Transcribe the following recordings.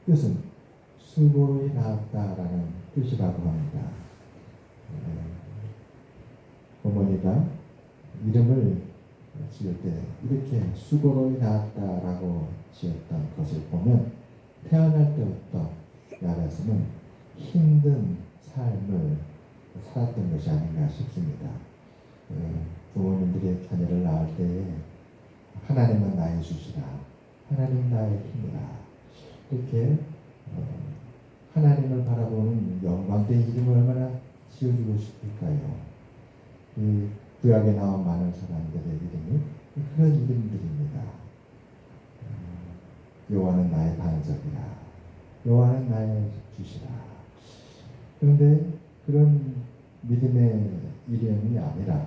뜻은 수고로이 낳았다라는 뜻이라고 합니다. 어머니가 이름을 지을 때 이렇게 수고로이 낳았다라고 지었던 것을 보면 태어날 때부터 야베스는 힘든 삶을 살았던 것이 아닌가 싶습니다. 부모님들이 자녀를 낳을 때에 하나님은 나의 주시라, 하나님 나의 힘이라, 이렇게 하나님을 바라보는 영광된 이름을 얼마나 지어주고 싶을까요? 이 구약에 나온 많은 사람들의 이름이 그런 이름들입니다. 여호와는 나의 반석이라, 여호와는 나의 주시라. 그런데 그런 믿음의 이름이 아니라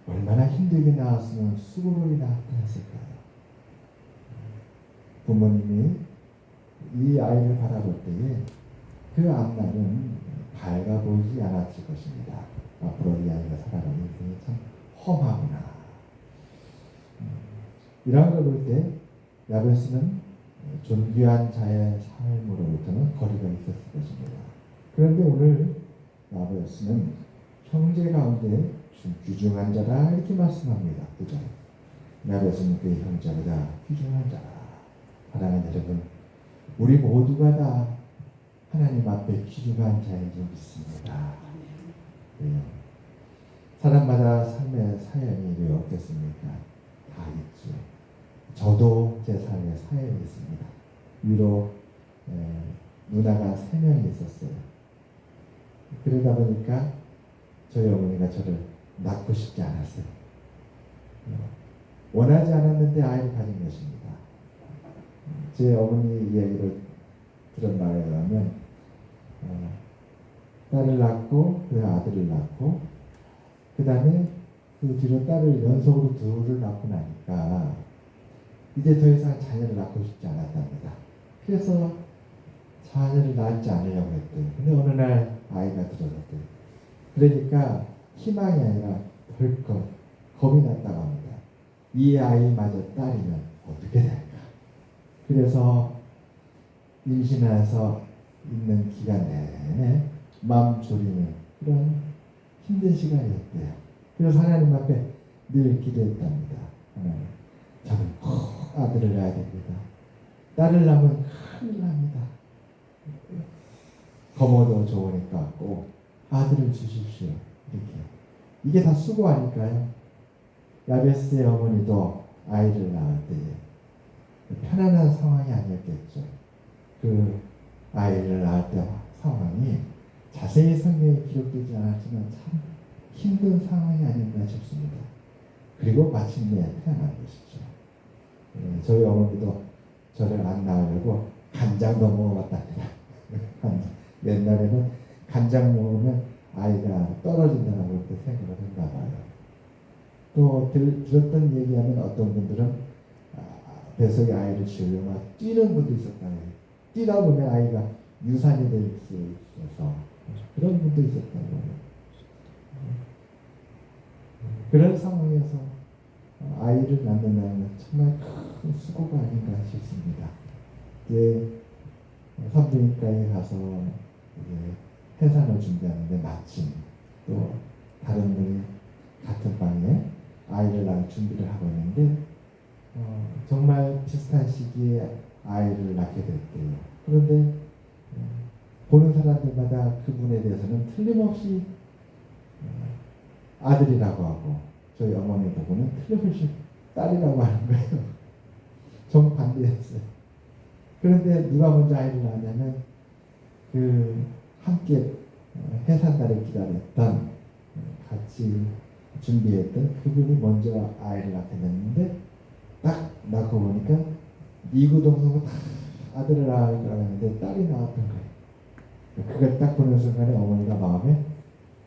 얼마나 힘들게 낳았으면 수고로이 낳았다 했을까요? 부모님이 이 아이를 바라볼 때에 그 앞날은 밝아 보이지 않았을 것입니다. 앞으로 이 아이가 살아가는 인생이 참 험하구나. 이런 걸 볼 때 야베스는 존귀한 자의 삶으로부터는 거리가 있었을 것입니다. 그런데 오늘 야베스는 형제 가운데 귀중한 자라 이렇게 말씀합니다. 그죠? 야베스는 그의 형제보다 귀중한 자라. 사랑하는 여러분, 우리 모두가 다 하나님 앞에 귀중한 자인 줄 믿습니다. 네. 사람마다 삶의 사연이 왜 없겠습니까? 다 있죠. 저도 제 삶에 사연이 있습니다. 위로 누나가 3명이 있었어요. 그러다 보니까 저희 어머니가 저를 낳고 싶지 않았어요. 원하지 않았는데 아이를 가진 것입니다. 제 어머니 이야기를 들은 바에 의하면 딸을 낳고 그 아들을 낳고 그 다음에 그 뒤로 딸을 연속으로 2를 낳고 나니까 이제 더 이상 자녀를 낳고 싶지 않았답니다. 그래서 자녀를 낳지 않으려고 했대요. 근데 어느 날 아이가 들어갔대요. 그러니까 희망이 아니라 덜컥 겁이 났다고 합니다. 이 아이마저 딸이면 어떻게 될까? 그래서 임신해서 있는 기간 내내 마음 졸이는 그런 힘든 시간이었대요. 그래서 하나님 앞에 늘 기도했답니다. 하나님, 저는 꼭 아들을 낳아야 됩니다. 딸을 낳으면 큰일 납니다. 거머도 좋으니까 꼭 아들을 주십시오. 이렇게. 이게 다 수고 아닐까요? 야베스의 어머니도 아이를 낳을 때에 편안한 상황이 아니었겠죠. 그 아이를 낳을 때 상황이 자세히 성경에 기록되지 않았지만 참 힘든 상황이 아닌가 싶습니다. 그리고 마침내 태어난 것이죠. 저희 어머니도 저를 안 낳으려고 간장도 먹어봤답니다. 옛날에는 간장 먹으면 아이가 떨어진다고 그렇게 생각을 했나 봐요. 또 들었던 얘기하면 어떤 분들은 뱃속에 아이를 지으려고 뛰는 분도 있었다고 해요. 뛰다 보면 아이가 유산이 될 수 있어서 그런 분도 있었다고 해요. 그런 상황에서 아이를 낳는다는 정말 큰 수고가 아닌가 싶습니다. 이제 산부인과에 가서 이제 해산을 준비하는데 마침 또 다른 분이 같은 방에 아이를 낳을 준비를 하고 있는데 정말 비슷한 시기에 아이를 낳게 됐대요. 그런데 보는 사람들마다 그분에 대해서는 틀림없이 아들이라고 하고 저희 어머니 보고는 틀림없이 딸이라고 하는 거예요. 정반대였어요. 그런데 누가 먼저 아이를 낳았냐면 그 함께 해산달을 기다렸던 같이 준비했던 그분이 먼저 아이를 낳게 됐는데 딱 낳고 보니까 이구동성은 다 아들을 낳으려고 했는데 딸이 나왔던 거예요. 그걸 딱 보는 순간에 어머니가 마음에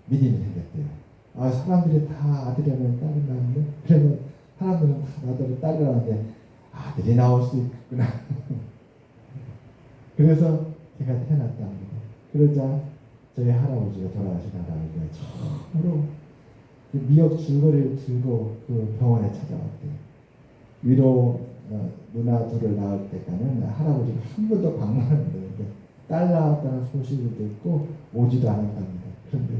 믿음이 생겼대요. 아, 사람들이 다 아들이라면 딸이 나왔는데 그러면 사람들은 다 나도 딸이라는데 아들이 나올 수 있겠구나. 그래서 제가 태어났답니다. 그러자 저희 할아버지가 돌아가신 할아버지가 처음으로 그 미역 줄거리를 들고 그 병원에 찾아왔대요. 위로 누나 둘을 낳을 때까지는 할아버지가 한 번도 방문 안 했는데 딸 낳았다는 소식을 듣고 오지도 않았답니다. 그런데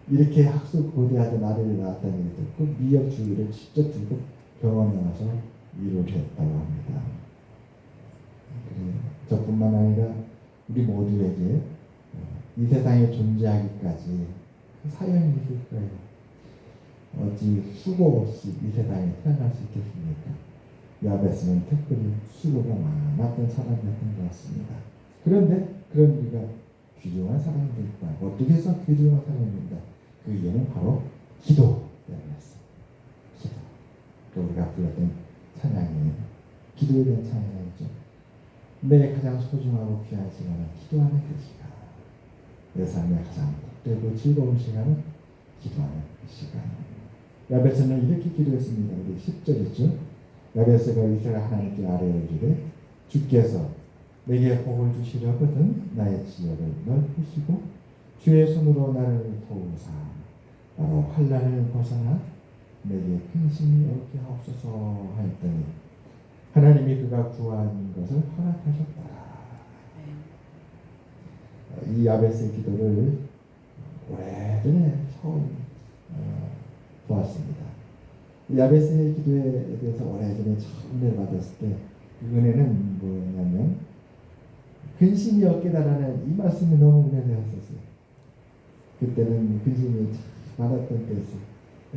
이렇게 학수고대하던 아들이 낳았다는 얘기 듣고 미역 주기를 직접 들고 병원에 와서 위로를 했다고 합니다. 그래요. 저뿐만 아니라 우리 모두에게 이 세상에 존재하기까지 사연이 있을 거예요. 어찌 수고 없이 이 세상에 태어날 수 있겠습니까? 야베스는 특별히 수고가 많았던 사람이었던 것 같습니다. 그런데 그런 우리가 귀중한 사람도 있다. 어떻게 해서 귀중한 사람입니다. 그 이유는 바로 기도 때문이었어요. 기도. 또 우리가 불렀던 찬양이 기도에 대한 찬양이죠. 내 가장 소중하고 귀한 시간은 기도하는 그 시간. 내 삶의 가장 복되고 즐거운 시간은 기도하는 그 시간. 야베스는 이렇게 기도했습니다. 우리 10절 있죠. 야베스가 이스라엘 하나님께 아뢰기를 주께서 내게 복을 주시려거든 나의 지역을 넓히시고 주의 손으로 나를 도우사 나로 환난을 벗어나 내게 근심이 없게 하옵소서 하였더니 하나님이 그가 구한 것을 허락하셨다. 이 야베스의 기도를 오래전에 처음 보았습니다. 야베스의 기도에 대해서 오래전에 처음 내받았을 때 그 은혜는 뭐냐면 근심이 없게다라는 이 말씀이 너무 은혜되었었어요. 그때는 근심이 많았던 때였어요.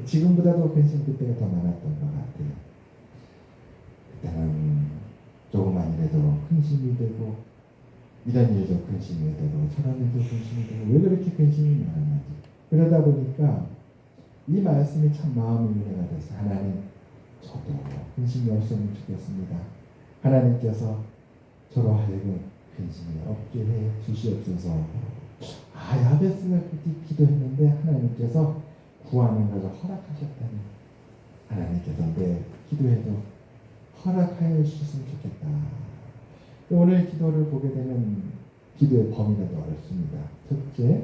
지금보다도 근심 그때가 더 많았던 것 같아요. 그때는 조금만 이라도 근심이 되고 이런 일도 근심이 되고 저런 일도 근심이 되고 왜 그렇게 근심이 많았는지 그러다 보니까 이 말씀이 참 마음의 은혜가 됐어요. 하나님 저도 근심이 없으면 좋겠습니다. 하나님께서 저로 하여금 근심이 없게 해 주시옵소서. 야베스가 그렇게 기도했는데 하나님께서 구하는 것을 허락하셨다니 하나님께서 내 기도에도 허락하여 주셨으면 좋겠다. 오늘 기도를 보게 되면 기도의 범위가 더 어렵습니다. 첫째,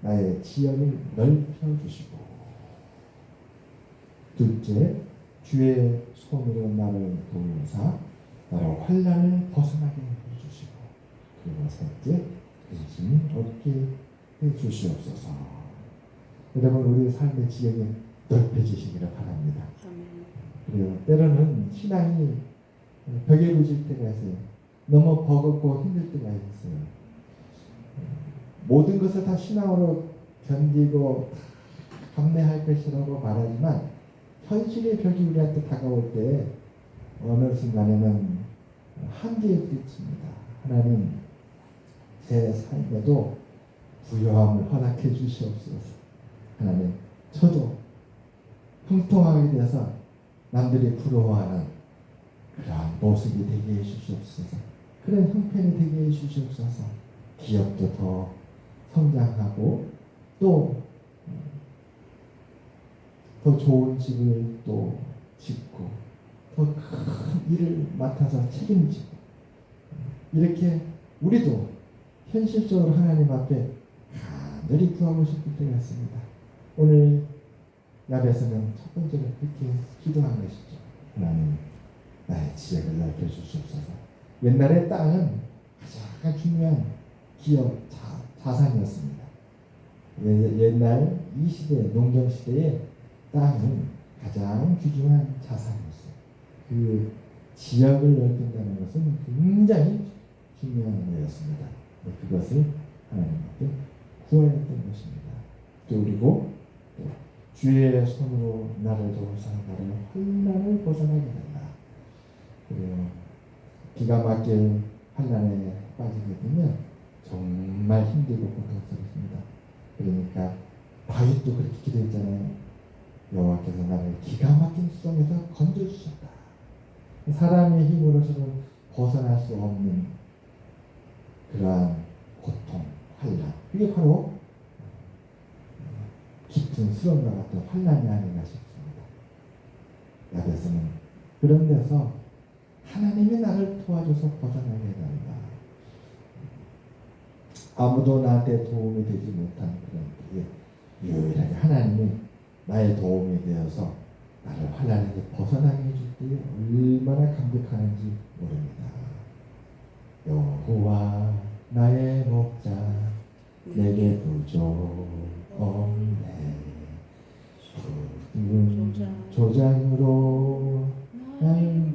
나의 지역을 넓혀 주시고 둘째, 주의 손으로 나를 도우사 나로 환난을 벗어나게 해주시고 그리고 셋째, 근심이 없게 해주시옵소서. 여러분 우리 삶의 지역이 넓혀지시기를 바랍니다. 그리고 때로는 신앙이 벽에 부딪힐 때가 있어요. 너무 버겁고 힘들 때가 있어요. 모든 것을 다 신앙으로 견디고 감내할 것이라고 말하지만 현실의 벽이 우리한테 다가올 때 어느 순간에는 한계에 부딪힙니다. 하나님 제 삶에도 부요함을 허락해 주시옵소서. 하나님 저도 형통하게 돼서 남들이 부러워하는 그러한 모습이 되게 해 주시옵소서. 그런 형편이 되게 해 주시옵소서. 기업도 더 성장하고 또 더 좋은 집을 또 짓고 더 큰 일을 맡아서 책임지고 이렇게 우리도 현실적으로 하나님 앞에 간절히 구하고 싶을 때가 있습니다. 오늘 야베스는 첫 번째로 그렇게 기도한 것이죠. 하나님 나의 지역을 넓혀 주시옵소서. 옛날에 땅은 가장 중요한 기업 자산이었습니다. 옛날 이 시대 농경 시대에 땅은 가장 귀중한 자산이었어요. 그 지역을 넓힌다는 것은 굉장히 중요한 일이었습니다. 그것을 하나님께 구하였던 것입니다. 또 그리고 주의 손으로 나를 도우사 나를 환난을 벗어나게 된다. 그리고 기가 막힐 환난에 빠지게 되면 정말 힘들고 고통스럽습니다. 그러니까 다윗도 그렇게 기도했잖아요. 여호와께서 나를 기가 막힌 수렁에서 건져주셨다. 사람의 힘으로서는 벗어날 수 없는 그러한 고통, 환난. 그게 바로 깊은 수렁과 같은 환난이 아닌가 싶습니다. 야베스는 그런 데서 하나님이 나를 도와줘서 벗어나게 해달라. 아무도 나한테 도움이 되지 못한 그런 때에 유일하게 하나님이 나의 도움이 되어서 나를 환난에서 벗어나게 해줄 때 얼마나 감격하는지 모릅니다. 여호와 나의 목자 내게 부족 없네. 푸른 조장으로 날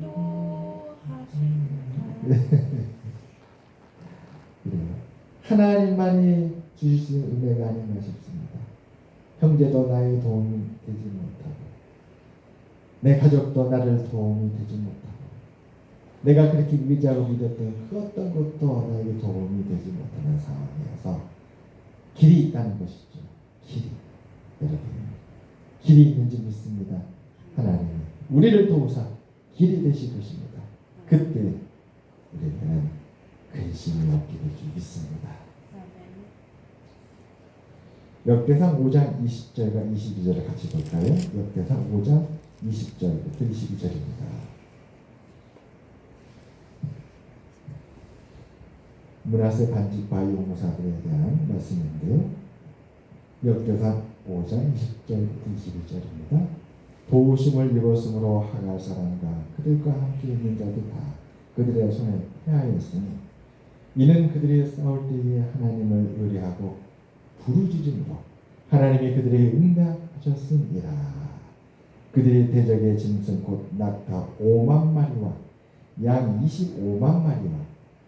그래요. 하나님만이 주실 수 있는 은혜가 아닌가 싶습니다. 형제도 나의 도움이 되지 못하고 내 가족도 나를 도움이 되지 못하고 내가 그렇게 의지하고 믿었던 그 어떤 것도 나에게 도움이 되지 못하는 상황이어서 길이 있다는 것이죠. 길이. 여러분 길이 있는지 믿습니다. 하나님이 우리를 도우사 길이 되실 것입니다. 그때 우리는 근심이 없게 될 줄 믿습니다. 역대상 5장 20절과 22절을 같이 볼까요? 역대상 5장 20절부터 22절입니다. 므낫세 반직파 용사들에 대한 말씀인데요. 역대상 5장 20절부터 22절입니다. 도우심을 입었으므로 하갈 사람과 그들과 함께 있는 자도 다 그들의 손에 패하였으니 이는 그들이 싸울 때에 하나님을 의뢰하고 부르짖음으로 하나님이 그들에게 응답하셨음이라. 그들이 대적의 짐승 곧 낙타 5만 마리와 양 25만 마리와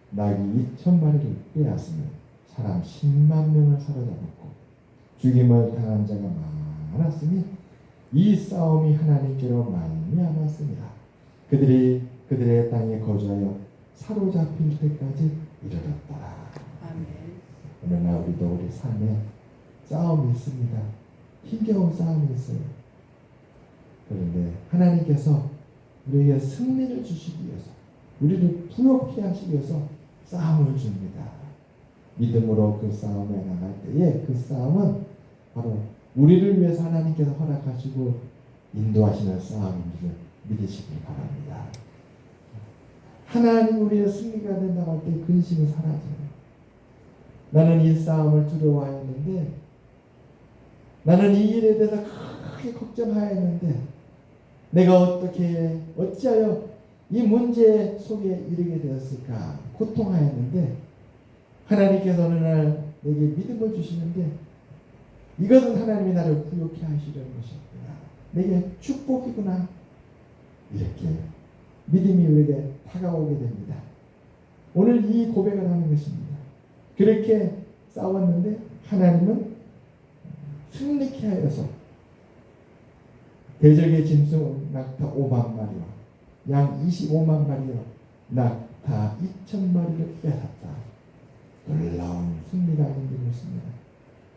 나귀 2,000마리를 빼앗으며 사람 10만 명을 사로잡았고 죽임을 당한 자가 많았으니 이 싸움이 하나님께로 말미암았습니다. 그들이 그들의 땅에 거주하여 사로잡힐 때까지 이르렀더라. 오늘 날 우리도 우리 삶에 싸움이 있습니다. 힘겨운 싸움이 있어요. 그런데 하나님께서 우리에게 승리를 주시기 위해서 우리를 부욕케 하시기 위해서 싸움을 줍니다. 믿음으로 그 싸움에 나갈 때에 그 싸움은 바로 우리를 위해서 하나님께서 허락하시고 인도하시는 싸움인 줄 믿으시길 바랍니다. 하나님 우리의 승리가 된다고 할 때 근심이 사라져요. 나는 이 싸움을 두려워하였는데 나는 이 일에 대해서 크게 걱정하였는데 내가 어찌하여 이 문제 속에 이르게 되었을까 고통하였는데 하나님께서 어느 날 내게 믿음을 주시는데 이것은 하나님이 나를 부욕케 하시려는 것이구나. 내게 축복이구나. 이렇게 믿음이 우리에게 다가오게 됩니다. 오늘 이 고백을 하는 것입니다. 그렇게 싸웠는데 하나님은 승리케 하여서 대적의 짐승 낙타 5만 마리와 양 25만 마리와 낙타 2,000마리를 빼앗았다. 놀라운 승리가 있는 것입니다.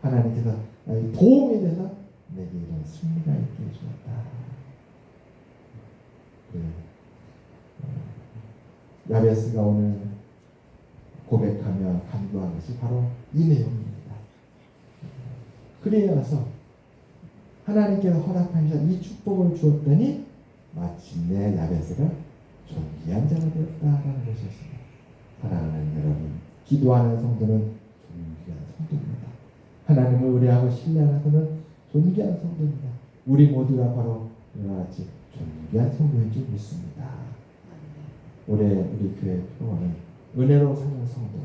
하나님께서 나의 도움이 돼서 내게 이런 승리가 있게 해주었다. 야베스가 오늘 고백하며 간구한 것이 바로 이 내용입니다. 그래서 하나님께서 허락하셔서 이 축복을 주었더니 마침내 야베스가 존귀한 자가 되었다라는 것이었습니다. 사랑하는 여러분, 기도하는 성도는 존귀한 성도입니다. 하나님을 의뢰하고 신뢰하는 성도는 존귀한 성도입니다. 우리 모두가 바로 이와 같이 존귀한 성도인 줄 믿습니다. 올해 우리 교회 표어는 은혜로 사는 성도,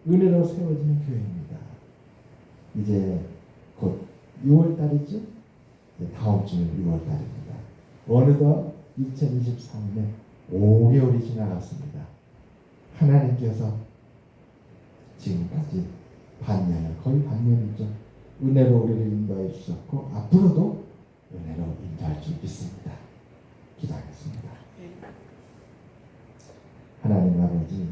은혜로 세워지는 교회입니다. 이제 곧 6월달이죠? 다음 주는 6월달입니다. 어느덧 2023년에 5개월이 지나갔습니다. 하나님께서 지금까지 반년을, 거의 반년이죠. 은혜로 우리를 인도해 주셨고 앞으로도 은혜로 인도할 줄 믿습니다. 기도하겠습니다. 하나님 아버지,